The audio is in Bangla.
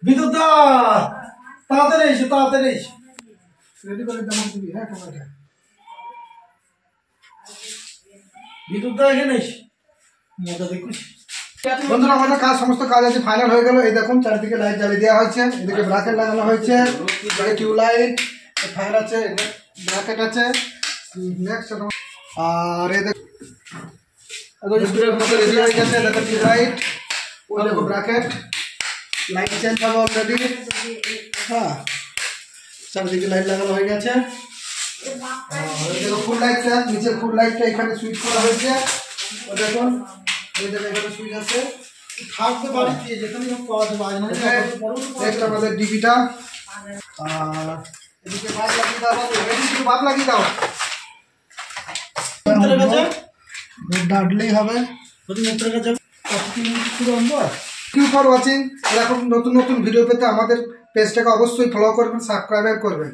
বিদ্যুৎ দা তাড়াতাড়ি এসো তাড়াতাড়ি এসো রেডি করে দাও দিবি হ্যাঁ ক্যামেরাটা বিদ্যুৎ দা এখানে এসো মজা দেখুস বন্ধুরা আমাদের কাজ সমস্ত কাজ আছে ফাইনাল হয়ে গেল এই দেখুন চারদিকে লাইট জ্বালিয়ে দেওয়া হয়েছে এদিকে ব্রাকেট লাগানো হয়েছে এদিকে টিউব লাইট ফ্যান আছে ব্রাকেট আছে নেক্সট আর এই দেখো স্কুলের মতো রেডি হয়ে গেছে দেখো টিউব লাইট ওই দেখো ব্রাকেট লাইট চেঞ্জ হবে অলরেডি হ্যাঁ চারদিকে লাইট লাগানো হয়ে গেছে এই দেখো ফুল লাইটটা নিচে ফুল লাইটটা এখানে সুইচ করা হয়েছে ও দেখুন এই দেখো এখানে সুইচ আছে থাকতে পারে যেখানে পাওয়া যাবে আজ না নেক্সট আমাদের ডিবিটা আর এদিকে বাল্ব লাগিয়ে দাও এদিকে বাল্ব লাগিয়ে দাও মিটারের কাছে ডাটলেই হবে প্রতি মিটারের কাছে পুরো অন্ধকার থ্যাংক ইউ ফর ওয়াচিং এরকম নতুন নতুন ভিডিও পেতে আমাদের পেজটাকে অবশ্যই ফলো করবেন সাবস্ক্রাইব করবেন